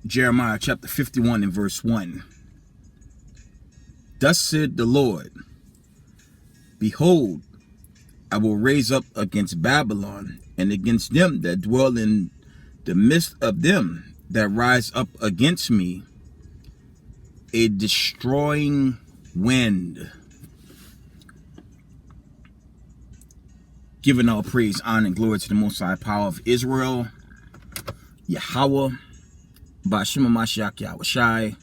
Jeremiah chapter 51 and verse 1. Thus said the Lord, behold, I will raise up against Babylon and against them that dwell in the midst of them that rise up against me a destroying wind. Giving all praise, honor, and glory to the Most High Power of Israel, Yahweh, Bashima Mashiach Yahushai,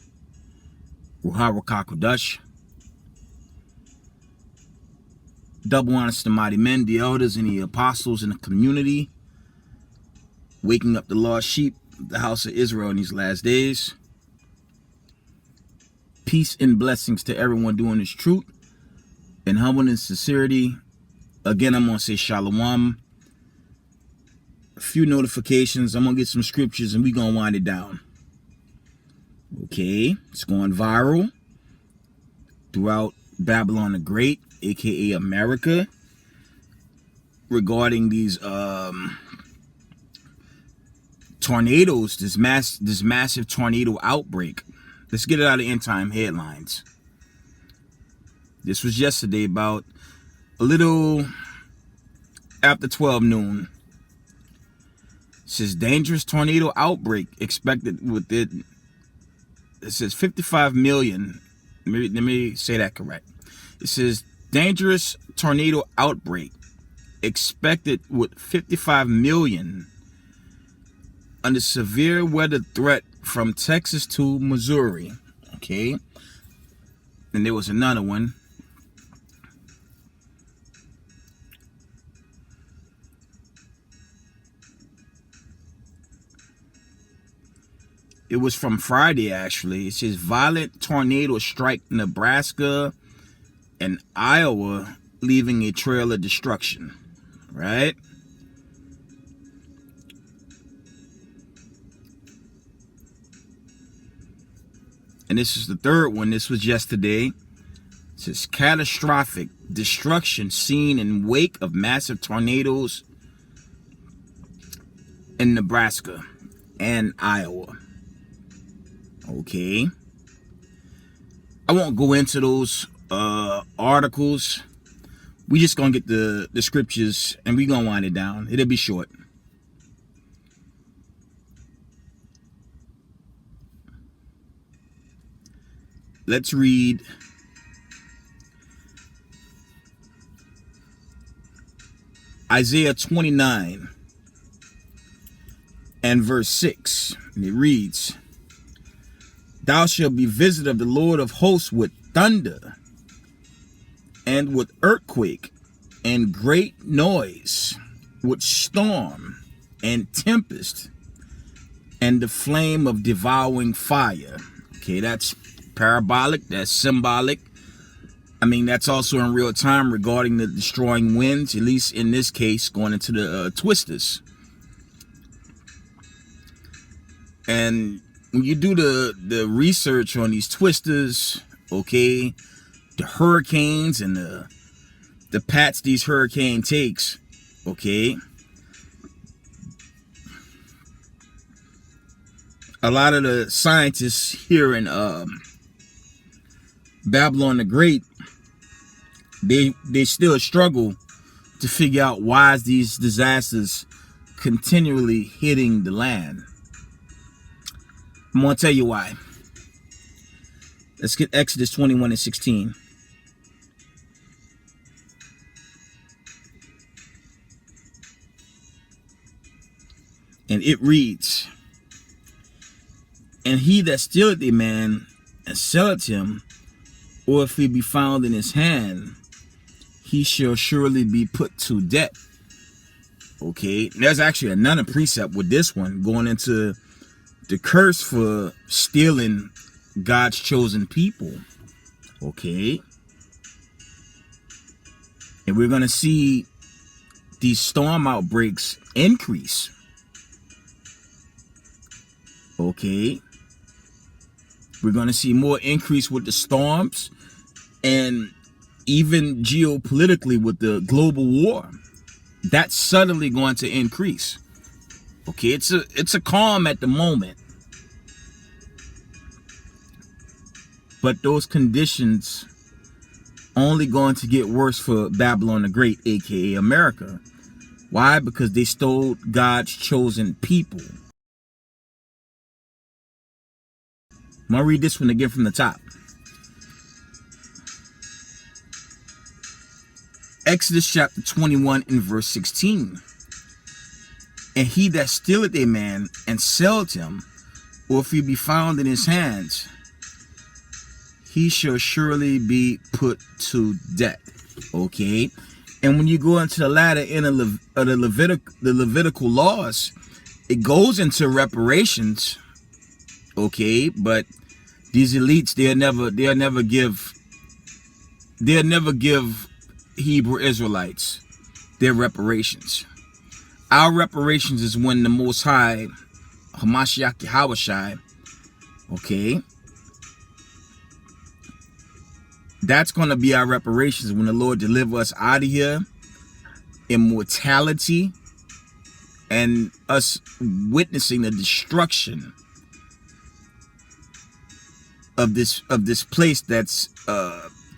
Ruha Rakakudash. Double honors to the mighty men, the elders, and the apostles in the community, waking up the lost sheep of the house of Israel in these last days. Peace and blessings to everyone doing this truth and humble and sincerity. Again, I'm going to say shalom. A few notifications. I'm going to get some scriptures and we're going to wind it down. Okay, it's going viral throughout Babylon the Great, aka America, regarding these tornadoes, this massive tornado outbreak. Let's get it out of end time headlines. This was yesterday about a little after 12 noon. It says dangerous tornado outbreak expected with it. It says 55 million. Let me say that correct. It says dangerous tornado outbreak expected with 55 million under severe weather threat from Texas to Missouri. Okay. And there was another one. It was from Friday, actually. It says violent tornado strike Nebraska and Iowa, leaving a trail of destruction. Right? And this is the third one. This was yesterday. It says catastrophic destruction seen in wake of massive tornadoes in Nebraska and Iowa. Okay. I won't go into those articles. We just gonna get the scriptures and we gonna wind it down. It'll be short. Let's read Isaiah 29 and verse 6. And it reads, thou shalt be visited of the Lord of hosts with thunder and with earthquake and great noise, with storm and tempest and the flame of devouring fire. Okay, that's parabolic, that's symbolic. I mean, that's also in real time regarding the destroying winds, at least in this case, going into the twisters. And when you do the research on these twisters, okay, the hurricanes and the paths these hurricane takes, okay, a lot of the scientists here in Babylon the Great, they still struggle to figure out why is these disasters continually hitting the land. I'm going to tell you why. Let's get Exodus 21 and 16. And it reads, and he that stealeth a man and selleth him, or if he be found in his hand, he shall surely be put to death. Okay, there's actually another precept with this one going into the curse for stealing God's chosen people. Okay. And we're going to see these storm outbreaks increase. Okay. We're going to see more increase with the storms and even geopolitically with the global war. That's suddenly going to increase. Okay, it's a calm at the moment. But those conditions only going to get worse for Babylon the Great, aka America. Why? Because they stole God's chosen people. I'm going to read this one again from the top. Exodus chapter 21 and verse 16. And he that stealeth a man and selleth him, or if he be found in his hands, he shall surely be put to death. Okay. And when you go into the latter end of the Levitical laws, it goes into reparations. Okay, but these elites, they'll never give Hebrew Israelites their reparations. Our reparations is when the Most High, Hamashiach Yahushai, okay, that's going to be our reparations when the Lord deliver us out of here, immortality, and us witnessing the destruction of this place that's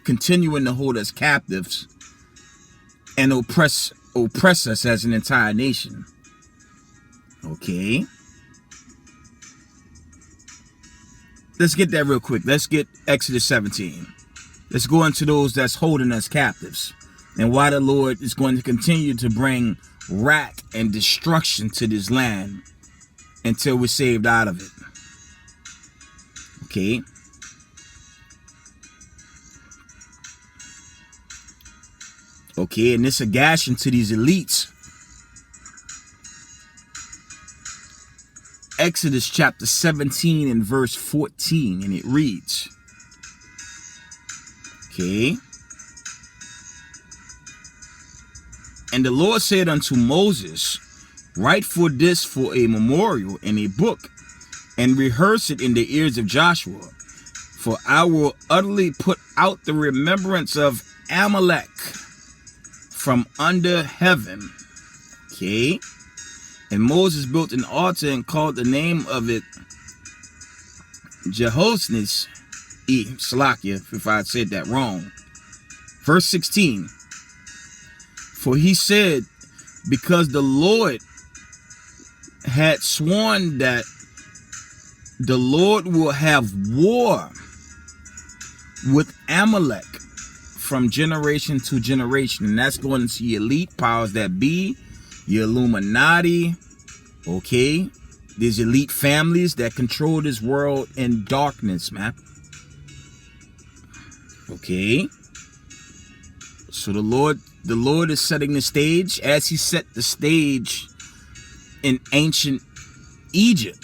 continuing to hold us captives and oppress us as an entire nation. Okay. Let's get that real quick. Let's get Exodus 17. Let's go into those that's holding us captives and why the Lord is going to continue to bring wrath and destruction to this land until we're saved out of it. Okay. Okay, and this a gashing to these elites. Exodus chapter 17 and verse 14, and it reads, okay, and the Lord said unto Moses, write for this for a memorial in a book, and rehearse it in the ears of Joshua, for I will utterly put out the remembrance of Amalek from under heaven. Okay. And Moses built an altar and called the name of it Jehoshaphat, Salakia, if I said that wrong. Verse 16. For he said, because the Lord had sworn that the Lord will have war with Amalek from generation to generation. And that's going into your elite powers that be, your Illuminati. Okay, there's elite families that control this world in darkness, man. Okay, so the Lord is setting the stage as he set the stage in ancient Egypt.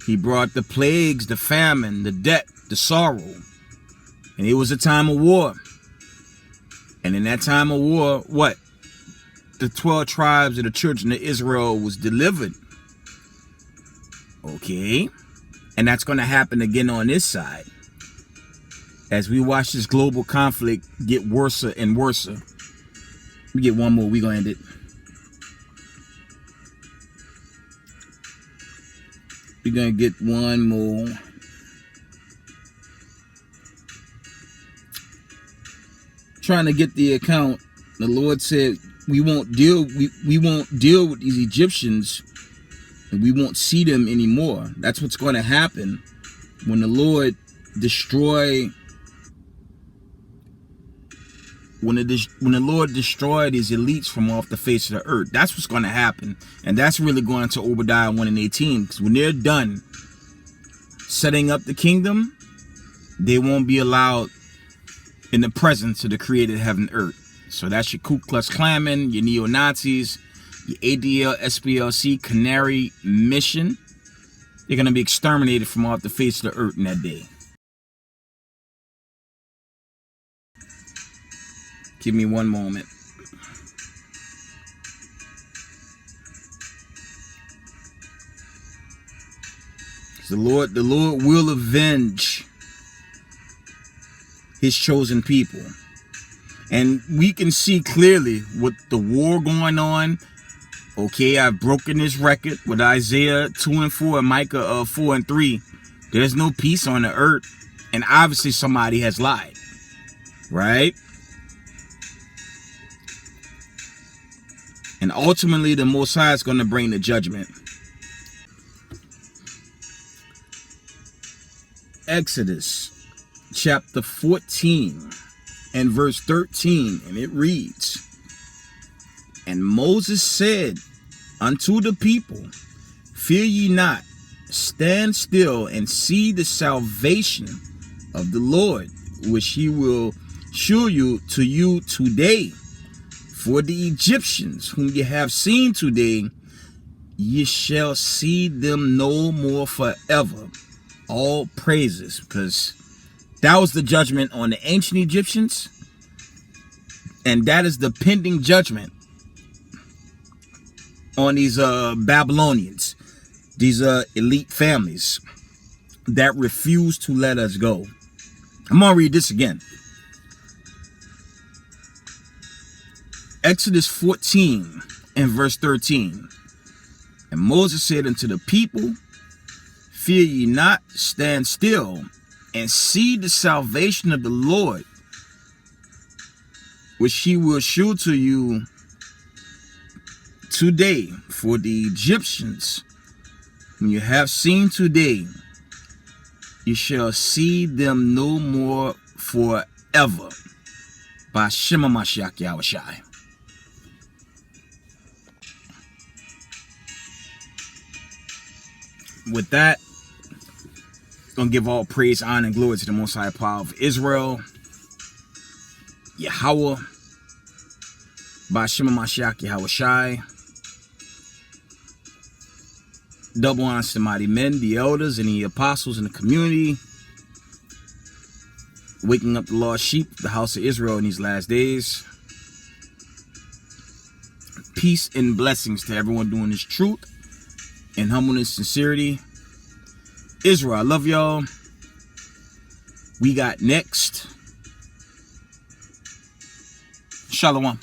He brought the plagues, the famine, the debt, the sorrow. And it was a time of war. And in that time of war, what? The 12 tribes of the children of Israel was delivered. Okay. And that's going to happen again on this side. As we watch this global conflict get worse and worse. We get one more. We're going to end it. We're going to get one more. Trying to get the account. The Lord said we won't deal with these Egyptians, and we won't see them anymore. That's what's going to happen when the Lord destroy when the Lord destroyed these elites from off the face of the earth. That's what's going to happen. And that's really going to Obadiah 1 and 18. Because when they're done setting up the kingdom, they won't be allowed in the presence of the created heaven and earth. So that's your Ku Klux Klanmen, your neo-Nazis, your ADL, SPLC, Canary Mission. They're going to be exterminated from off the face of the earth in that day. Give me one moment. The Lord will avenge his chosen people. And we can see clearly with the war going on. Okay, I've broken this record with Isaiah 2 and 4 and Micah 4 and 3. There's no peace on the earth. And obviously somebody has lied. Right? And ultimately the Most High is going to bring the judgment. Exodus chapter 14 and verse 13. And it reads, "And Moses said unto the people, Fear ye not, stand still and see the salvation of the Lord, which he will show you today. For the Egyptians whom ye have seen today, ye shall see them no more forever." All praises, because that was the judgment on the ancient Egyptians, and that is the pending judgment on these Babylonians, these elite families that refuse to let us go. I'm gonna read this again. Exodus 14 and verse 13. "And Moses said unto the people, Fear ye not, stand still, and see the salvation of the Lord, which he will show to you today. For the Egyptians whom you have seen today, you shall see them no more forever." By Shema Mashiach Yahushai. With that, I'm gonna give all praise, honor, and glory to the Most High Power of Israel, Yahweh, by Shema Mashiach Yahushai. Double honor to the mighty men, the elders, and the apostles in the community, waking up the lost sheep, the house of Israel in these last days. Peace and blessings to everyone doing this truth and humbleness, sincerity. Israel, I love y'all. We got next. Shalom.